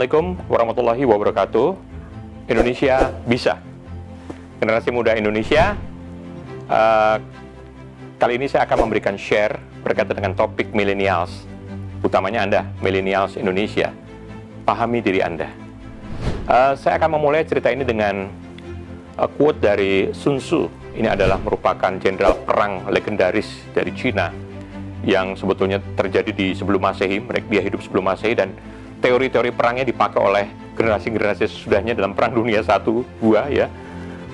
Assalamualaikum warahmatullahi wabarakatuh. Indonesia bisa. Generasi muda Indonesia, kali ini saya akan memberikan share berkaitan dengan topik millennials, utamanya Anda, millennials Indonesia. Pahami diri Anda. Saya akan memulai cerita ini dengan quote dari Sun Tzu. Ini adalah merupakan jenderal perang legendaris dari Cina yang sebetulnya terjadi di sebelum Masehi. Dia hidup sebelum Masehi dan teori-teori perangnya dipakai oleh generasi-generasi sesudahnya dalam Perang Dunia 1, 2 ya,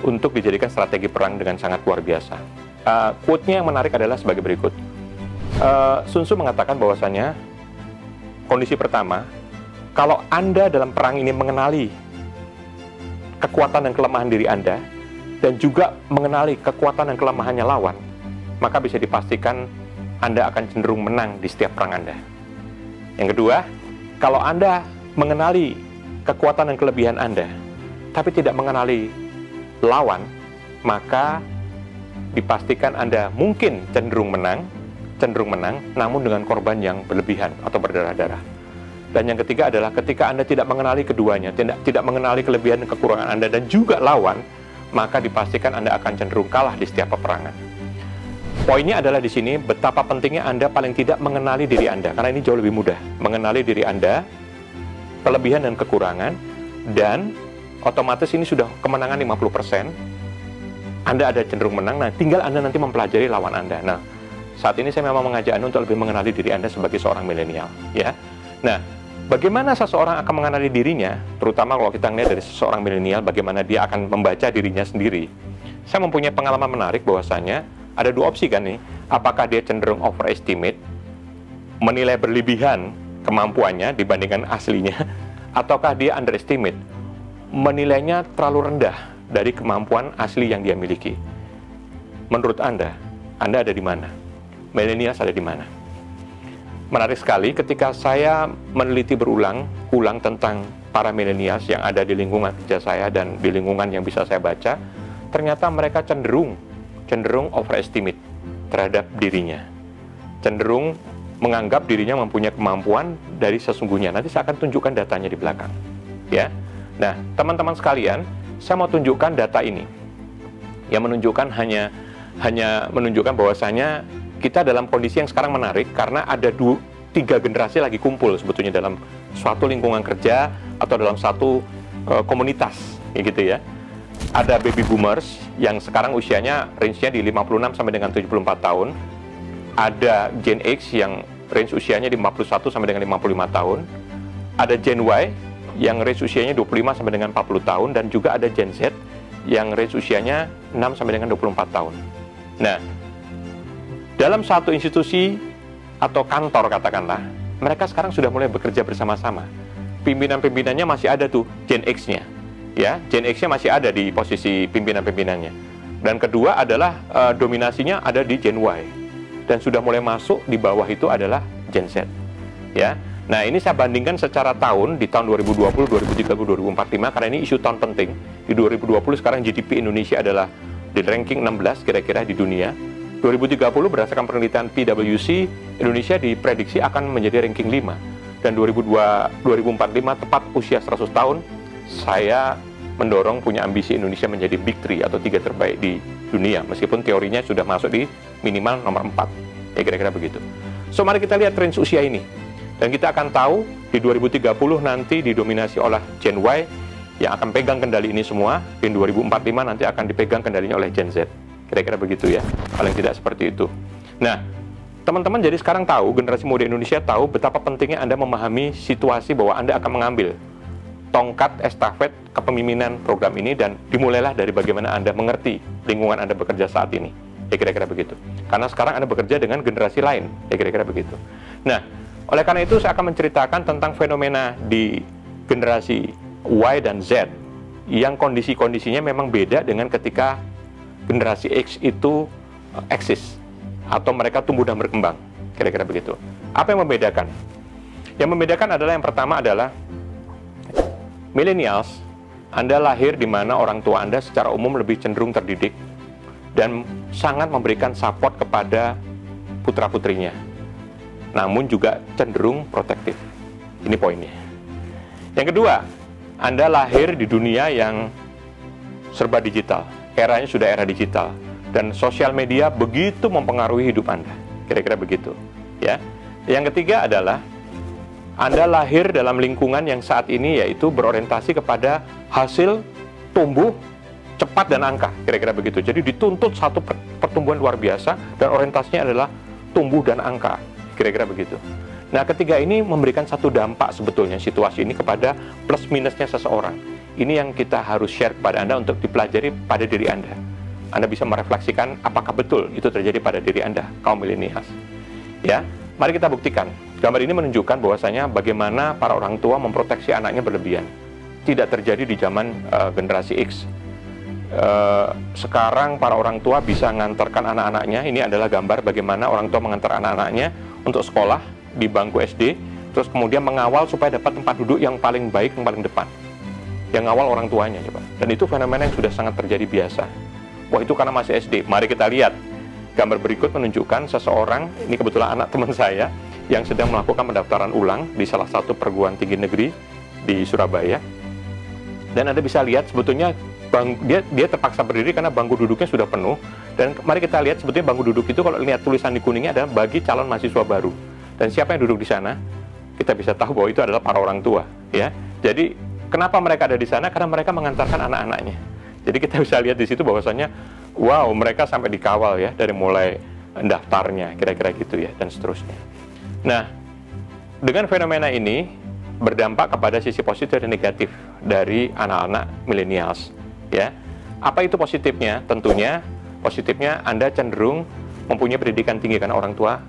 untuk dijadikan strategi perang dengan sangat luar biasa. Quote-nya yang menarik adalah sebagai berikut. Sun Tzu mengatakan bahwasanya kondisi pertama, kalau Anda dalam perang ini mengenali kekuatan dan kelemahan diri Anda dan juga mengenali kekuatan dan kelemahannya lawan, maka bisa dipastikan Anda akan cenderung menang di setiap perang Anda. Yang kedua, kalau Anda mengenali kekuatan dan kelebihan Anda, tapi tidak mengenali lawan, maka dipastikan Anda mungkin cenderung menang, namun dengan korban yang berlebihan atau berdarah-darah. Dan yang ketiga adalah ketika Anda tidak mengenali keduanya, tidak mengenali kelebihan dan kekurangan Anda dan juga lawan, maka dipastikan Anda akan cenderung kalah di setiap peperangan. Poinnya adalah di sini betapa pentingnya Anda paling tidak mengenali diri Anda, karena ini jauh lebih mudah. Mengenali diri Anda, kelebihan dan kekurangan, dan otomatis ini sudah kemenangan 50%. Anda ada cenderung menang, nah tinggal Anda nanti mempelajari lawan Anda. Nah, saat ini saya memang mengajak Anda untuk lebih mengenali diri Anda sebagai seorang milenial, ya. Nah, bagaimana seseorang akan mengenali dirinya, terutama kalau kita melihat dari seseorang milenial, bagaimana dia akan membaca dirinya sendiri. Saya mempunyai pengalaman menarik bahwasanya ada dua opsi kan nih, apakah dia cenderung overestimate, menilai berlebihan kemampuannya dibandingkan aslinya, ataukah dia underestimate, menilainya terlalu rendah dari kemampuan asli yang dia miliki. Menurut Anda ada di mana? Millennials ada di mana? Menarik sekali ketika saya meneliti berulang tentang para millennials yang ada di lingkungan kerja saya dan di lingkungan yang bisa saya baca, ternyata mereka cenderung overestimate terhadap dirinya, cenderung menganggap dirinya mempunyai kemampuan dari sesungguhnya. Nanti saya akan tunjukkan datanya di belakang, ya. Nah, teman-teman sekalian, saya mau tunjukkan data ini yang menunjukkan hanya menunjukkan bahwasanya kita dalam kondisi yang sekarang menarik karena ada 3 generasi lagi kumpul sebetulnya dalam suatu lingkungan kerja atau dalam satu komunitas, gitu ya. Ada baby boomers yang sekarang usianya range-nya di 56 sampai dengan 74 tahun. Ada Gen X yang range usianya di 51 sampai dengan 55 tahun. Ada Gen Y yang range usianya 25 sampai dengan 40 tahun dan juga ada Gen Z yang range usianya 6 sampai dengan 24 tahun. Nah, dalam satu institusi atau kantor katakanlah, mereka sekarang sudah mulai bekerja bersama-sama. Pimpinan-pimpinannya masih ada tuh Gen X-nya. Ya, Gen X-nya masih ada di posisi pimpinan-pimpinannya. Dan kedua adalah dominasinya ada di Gen Y. Dan sudah mulai masuk di bawah itu adalah Gen Z. Ya. Nah, ini saya bandingkan secara tahun di tahun 2020, 2030, 2045 karena ini isu tahun penting. Di 2020 sekarang GDP Indonesia adalah di ranking 16 kira-kira di dunia. 2030 berdasarkan penelitian PwC, Indonesia diprediksi akan menjadi ranking 5. Dan 2045 tepat usia 100 tahun, saya mendorong punya ambisi Indonesia menjadi Big 3 atau 3 terbaik di dunia, meskipun teorinya sudah masuk di minimal nomor 4, ya kira-kira begitu. So, mari kita lihat range usia ini. Dan kita akan tahu di 2030 nanti didominasi oleh Gen Y yang akan pegang kendali ini semua, di 2045 nanti akan dipegang kendalinya oleh Gen Z. Kira-kira begitu ya, paling tidak seperti itu. Nah, teman-teman jadi sekarang tahu, generasi muda Indonesia tahu betapa pentingnya Anda memahami situasi bahwa Anda akan mengambil tongkat estafet kepemimpinan program ini dan dimulailah dari bagaimana Anda mengerti lingkungan Anda bekerja saat ini. Ya kira-kira begitu. Karena sekarang Anda bekerja dengan generasi lain. Ya kira-kira begitu. Nah, oleh karena itu saya akan menceritakan tentang fenomena di generasi Y dan Z yang kondisi-kondisinya memang beda dengan ketika generasi X itu eksis atau mereka tumbuh dan berkembang. Kira-kira begitu. Apa yang membedakan? Yang membedakan adalah yang pertama adalah millennials, Anda lahir di mana orang tua Anda secara umum lebih cenderung terdidik dan sangat memberikan support kepada putra-putrinya. Namun juga cenderung protektif. Ini poinnya. Yang kedua, Anda lahir di dunia yang serba digital. Eranya sudah era digital. Dan sosial media begitu mempengaruhi hidup Anda. Kira-kira begitu. Ya. Yang ketiga adalah Anda lahir dalam lingkungan yang saat ini yaitu berorientasi kepada hasil, tumbuh, cepat, dan angka. Kira-kira begitu. Jadi dituntut satu pertumbuhan luar biasa dan orientasinya adalah tumbuh dan angka. Kira-kira begitu. Nah, ketiga ini memberikan satu dampak sebetulnya situasi ini kepada plus minusnya seseorang. Ini yang kita harus share kepada Anda untuk dipelajari pada diri Anda. Anda bisa merefleksikan apakah betul itu terjadi pada diri Anda, kaum milenials. Ya, mari kita buktikan. Gambar ini menunjukkan bahwasanya bagaimana para orang tua memproteksi anaknya berlebihan. Tidak terjadi di zaman generasi X. Sekarang para orang tua bisa mengantarkan anak-anaknya. Ini adalah gambar bagaimana orang tua mengantar anak-anaknya untuk sekolah di bangku SD, terus kemudian mengawal supaya dapat tempat duduk yang paling baik, yang paling depan. Yang ngawal orang tuanya, coba. Dan itu fenomena yang sudah sangat terjadi biasa. Wah, itu karena masih SD. Mari kita lihat. Gambar berikut menunjukkan seseorang, ini kebetulan anak teman saya, yang sedang melakukan pendaftaran ulang di salah satu perguruan tinggi negeri di Surabaya. Dan Anda bisa lihat sebetulnya dia terpaksa berdiri karena bangku duduknya sudah penuh. Dan mari kita lihat sebetulnya bangku duduk itu kalau lihat tulisan di kuningnya adalah bagi calon mahasiswa baru. Dan siapa yang duduk di sana? Kita bisa tahu bahwa itu adalah para orang tua, ya. Jadi kenapa mereka ada di sana? Karena mereka mengantarkan anak-anaknya. Jadi kita bisa lihat di situ bahwasanya, wow, mereka sampai dikawal ya dari mulai daftarnya, kira-kira gitu ya, dan seterusnya. Nah, dengan fenomena ini berdampak kepada sisi positif dan negatif dari anak-anak millennials, ya. Apa itu positifnya? Tentunya positifnya Anda cenderung mempunyai pendidikan tinggi karena orang tua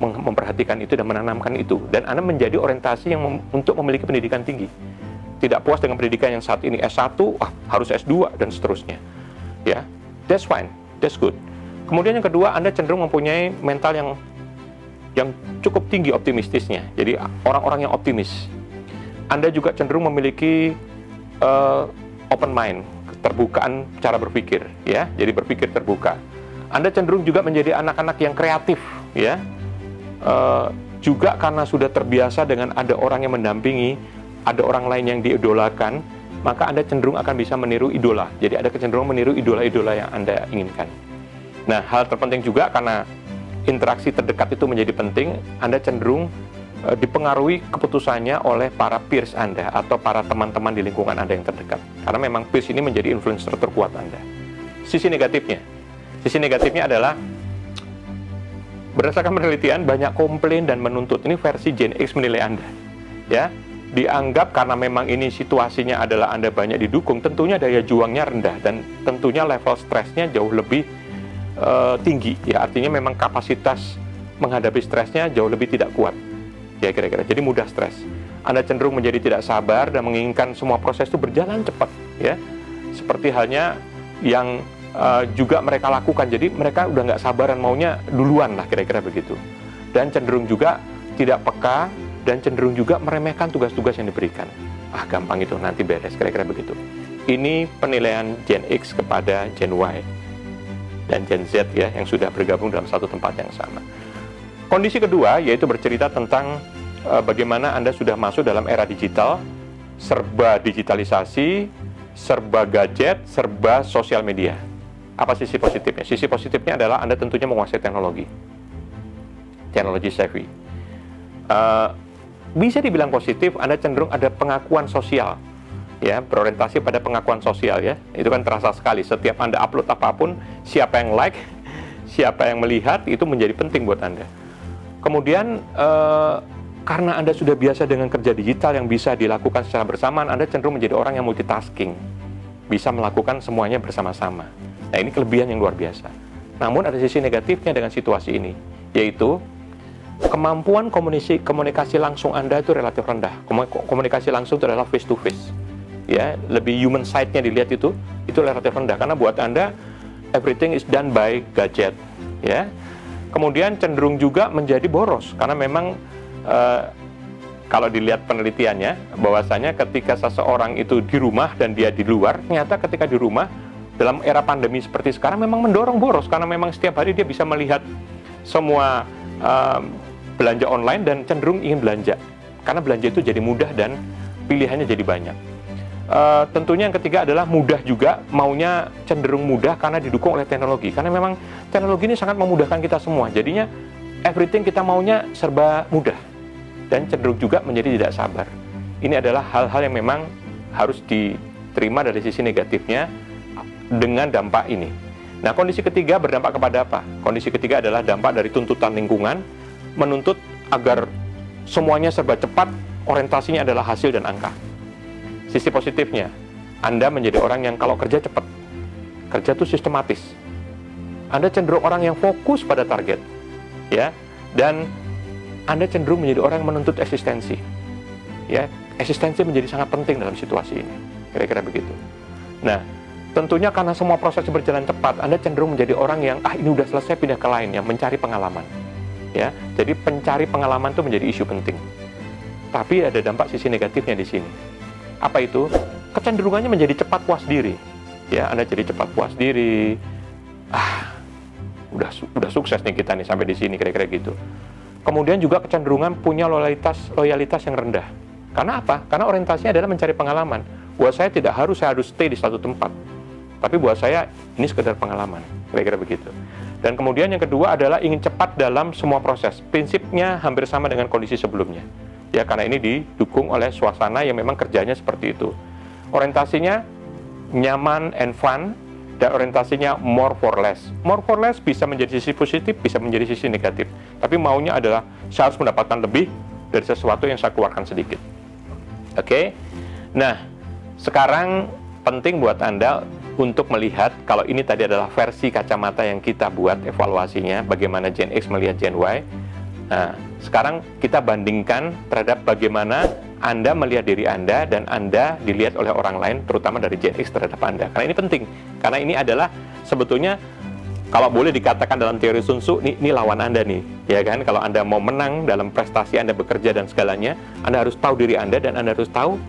memperhatikan itu dan menanamkan itu, dan Anda menjadi orientasi yang untuk memiliki pendidikan tinggi. Tidak puas dengan pendidikan yang saat ini S1, harus S2 dan seterusnya. Ya, that's fine, that's good. Kemudian yang kedua, Anda cenderung mempunyai mental yang cukup tinggi optimistisnya. Jadi orang-orang yang optimis. Anda juga cenderung memiliki open mind, keterbukaan cara berpikir, ya. Jadi berpikir terbuka. Anda cenderung juga menjadi anak-anak yang kreatif, ya. Juga karena sudah terbiasa dengan ada orang yang mendampingi, ada orang lain yang diidolakan, maka Anda cenderung akan bisa meniru idola. Jadi ada kecenderungan meniru idola-idola yang Anda inginkan. Nah, hal terpenting juga karena interaksi terdekat itu menjadi penting, Anda cenderung dipengaruhi keputusannya oleh para peers Anda atau para teman-teman di lingkungan Anda yang terdekat. Karena memang peers ini menjadi influencer terkuat Anda. Sisi negatifnya adalah berdasarkan penelitian banyak komplain dan menuntut. Ini versi Gen X menilai Anda, ya. Dianggap karena memang ini situasinya adalah Anda banyak didukung, tentunya daya juangnya rendah dan tentunya level stresnya jauh lebih tinggi, ya. Artinya memang kapasitas menghadapi stresnya jauh lebih tidak kuat, ya, kira-kira. Jadi mudah stres. Anda cenderung menjadi tidak sabar dan menginginkan semua proses itu berjalan cepat, ya. Seperti halnya yang juga mereka lakukan. Jadi mereka udah nggak sabaran, maunya duluan lah, kira-kira begitu. Dan cenderung juga tidak peka dan cenderung juga meremehkan tugas-tugas yang diberikan. Gampang itu, nanti beres, kira-kira begitu. Ini penilaian Gen X kepada Gen Y dan Gen Z, ya, yang sudah bergabung dalam satu tempat yang sama. Kondisi kedua yaitu bercerita tentang bagaimana Anda sudah masuk dalam era digital, serba digitalisasi, serba gadget, serba sosial media. Apa sisi positifnya? Sisi positifnya adalah Anda tentunya menguasai teknologi savvy. Bisa dibilang positif, Anda cenderung ada pengakuan sosial, ya, berorientasi pada pengakuan sosial, ya. Itu kan terasa sekali. Setiap Anda upload apapun, siapa yang like, siapa yang melihat, itu menjadi penting buat Anda. Kemudian karena Anda sudah biasa dengan kerja digital yang bisa dilakukan secara bersamaan, Anda cenderung menjadi orang yang multitasking, bisa melakukan semuanya bersama-sama. Nah, ini kelebihan yang luar biasa. Namun ada sisi negatifnya dengan situasi ini, yaitu kemampuan komunikasi langsung Anda itu relatif rendah. Komunikasi langsung itu adalah face to face, ya, lebih human side-nya dilihat itu relatif rendah karena buat Anda everything is done by gadget, ya. Kemudian cenderung juga menjadi boros karena memang kalau dilihat penelitiannya bahwasanya ketika seseorang itu di rumah dan dia di luar, ternyata ketika di rumah dalam era pandemi seperti sekarang memang mendorong boros karena memang setiap hari dia bisa melihat semua belanja online dan cenderung ingin belanja karena belanja itu jadi mudah dan pilihannya jadi banyak. Tentunya yang ketiga adalah mudah juga, maunya cenderung mudah karena didukung oleh teknologi. Karena memang teknologi ini sangat memudahkan kita semua. Jadinya everything kita maunya serba mudah dan cenderung juga menjadi tidak sabar. Ini adalah hal-hal yang memang harus diterima dari sisi negatifnya dengan dampak ini. Nah, kondisi ketiga berdampak kepada apa? Kondisi ketiga adalah dampak dari tuntutan lingkungan, menuntut agar semuanya serba cepat, orientasinya adalah hasil dan angka. Sisi positifnya, Anda menjadi orang yang kalau kerja cepat, kerja itu sistematis. Anda cenderung orang yang fokus pada target, ya, dan Anda cenderung menjadi orang yang menuntut eksistensi, ya. Eksistensi menjadi sangat penting dalam situasi ini, kira-kira begitu. Nah, tentunya karena semua proses berjalan cepat, Anda cenderung menjadi orang yang ini udah selesai, pindah ke lain, yang mencari pengalaman, ya. Jadi pencari pengalaman itu menjadi isu penting. Tapi ada dampak sisi negatifnya di sini. Apa itu? Kecenderungannya menjadi cepat puas diri. Ya, Anda jadi cepat puas diri. Udah sukses nih kita nih sampai di sini, kira-kira gitu. Kemudian juga kecenderungan punya loyalitas yang rendah. Karena apa? Karena orientasinya adalah mencari pengalaman. Buat saya saya harus stay di satu tempat. Tapi buat saya ini sekedar pengalaman, kira-kira begitu. Dan kemudian yang kedua adalah ingin cepat dalam semua proses. Prinsipnya hampir sama dengan kondisi sebelumnya. Ya, karena ini didukung oleh suasana yang memang kerjanya seperti itu. Orientasinya nyaman and fun, dan orientasinya more for less. More for less bisa menjadi sisi positif, bisa menjadi sisi negatif. Tapi maunya adalah saya harus mendapatkan lebih dari sesuatu yang saya keluarkan sedikit. Oke? Nah, sekarang penting buat Anda untuk melihat kalau ini tadi adalah versi kacamata yang kita buat evaluasinya, bagaimana Gen X melihat Gen Y. Nah, sekarang kita bandingkan terhadap bagaimana Anda melihat diri Anda dan Anda dilihat oleh orang lain, terutama dari Gen X terhadap Anda. Karena ini penting, karena ini adalah sebetulnya kalau boleh dikatakan dalam teori Sun Tzu, ini lawan Anda nih, ya kan? Kalau Anda mau menang dalam prestasi Anda bekerja dan segalanya, Anda harus tahu diri Anda dan Anda harus tahu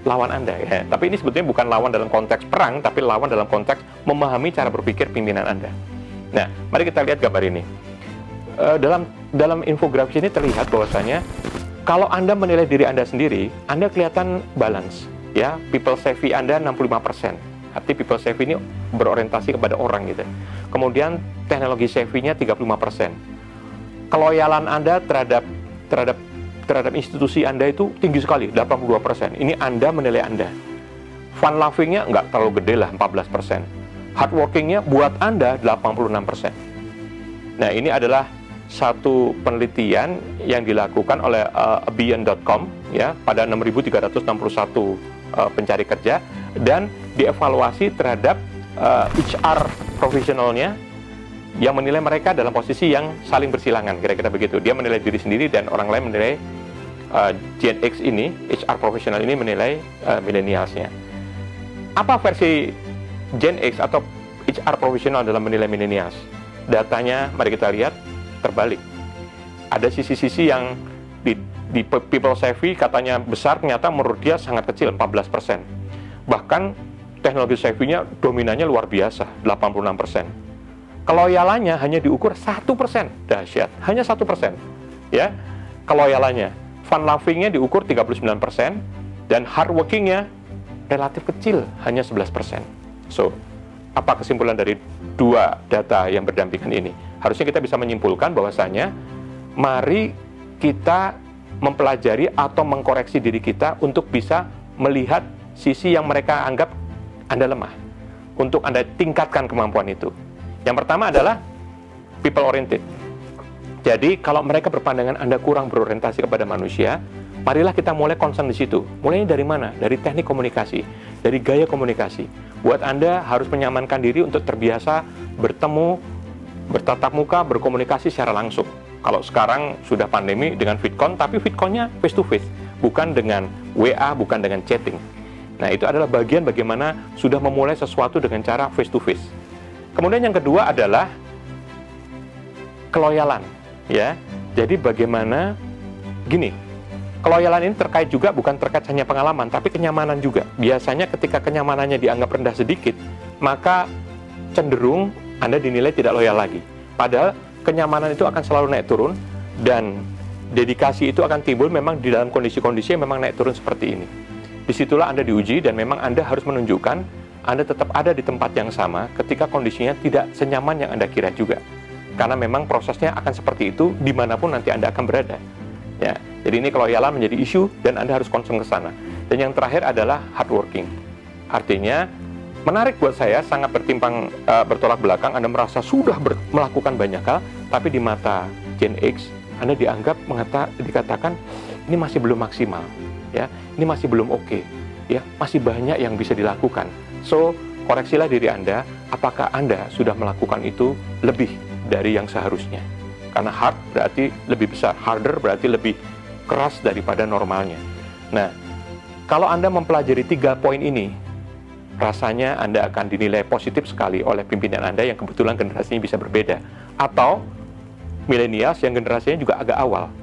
lawan Anda. Ya. Tapi ini sebetulnya bukan lawan dalam konteks perang, tapi lawan dalam konteks memahami cara berpikir pimpinan Anda. Nah, mari kita lihat gambar ini. Dalam infografis ini terlihat bahwasanya kalau Anda menilai diri Anda sendiri, Anda kelihatan balance, ya. People savvy Anda 65%. Arti people savvy ini berorientasi kepada orang gitu. Kemudian teknologi savvy-nya 35%. Keloyalan Anda terhadap institusi Anda itu tinggi sekali, 82%. Ini Anda menilai Anda. Fun loving-nya nggak terlalu gede lah, 14%. Hardworking-nya buat Anda 86%. Nah, ini adalah satu penelitian yang dilakukan oleh Beyond.com, ya, pada 6.361 pencari kerja, dan dievaluasi terhadap HR profesionalnya yang menilai mereka dalam posisi yang saling bersilangan, kira-kira begitu. Dia menilai diri sendiri dan orang lain menilai Gen X ini, HR profesional ini menilai millennials-nya. Apa versi Gen X atau HR profesional dalam menilai millennials? Datanya, mari kita lihat, terbalik. Ada sisi-sisi yang di people savvy katanya besar, ternyata menurut dia sangat kecil, 14%. Bahkan teknologi savvy-nya dominannya luar biasa, 86%. Keloyalannya hanya diukur 1%, dahsyat, hanya 1%. Ya, keloyalannya. Fun loving-nya diukur 39%, dan hardworking-nya relatif kecil, hanya 11%. So, apa kesimpulan dari dua data yang berdampingan ini? Harusnya kita bisa menyimpulkan bahwasanya mari kita mempelajari atau mengkoreksi diri kita untuk bisa melihat sisi yang mereka anggap Anda lemah, untuk Anda tingkatkan kemampuan itu. Yang pertama adalah people oriented. Jadi kalau mereka berpandangan Anda kurang berorientasi kepada manusia, marilah kita mulai concern di situ. Mulainya dari mana? Dari teknik komunikasi, dari gaya komunikasi. Buat Anda harus menyamankan diri untuk terbiasa bertemu, bertatap muka, berkomunikasi secara langsung. Kalau sekarang sudah pandemi dengan VidCon, tapi VidCon-nya face to face, bukan dengan WA, bukan dengan chatting. Nah, itu adalah bagian bagaimana sudah memulai sesuatu dengan cara face to face. Kemudian yang kedua adalah keloyalan, ya. Jadi bagaimana gini, keloyalan ini terkait juga bukan terkait hanya pengalaman, tapi kenyamanan juga. Biasanya ketika kenyamanannya dianggap rendah sedikit, maka cenderung Anda dinilai tidak loyal lagi. Padahal kenyamanan itu akan selalu naik turun, dan dedikasi itu akan timbul memang di dalam kondisi-kondisi yang memang naik turun seperti ini. disitulah Anda diuji dan memang Anda harus menunjukkan Anda tetap ada di tempat yang sama ketika kondisinya tidak senyaman yang Anda kira juga. Karena memang prosesnya akan seperti itu dimanapun nanti Anda akan berada. Ya, jadi ini keloyalan menjadi isu dan Anda harus concern ke sana. Dan yang terakhir adalah hardworking. Artinya, menarik buat saya, sangat bertolak belakang. Anda merasa sudah melakukan banyak hal, tapi di mata Gen X, Anda dianggap dikatakan ini masih belum maksimal, ya, ini masih belum oke, ya, masih banyak yang bisa dilakukan. So, koreksilah diri Anda, apakah Anda sudah melakukan itu lebih dari yang seharusnya? Karena hard berarti lebih besar, harder berarti lebih keras daripada normalnya. Nah, kalau Anda mempelajari 3 poin ini, rasanya Anda akan dinilai positif sekali oleh pimpinan Anda yang kebetulan generasinya bisa berbeda. Atau milenials yang generasinya juga agak awal.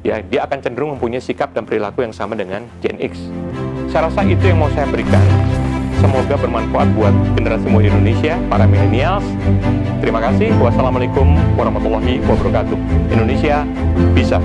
Ya, dia akan cenderung mempunyai sikap dan perilaku yang sama dengan Gen X. Saya rasa itu yang mau saya berikan. Semoga bermanfaat buat generasi muda Indonesia, para milenials. Terima kasih. Wassalamualaikum warahmatullahi wabarakatuh. Indonesia bisa.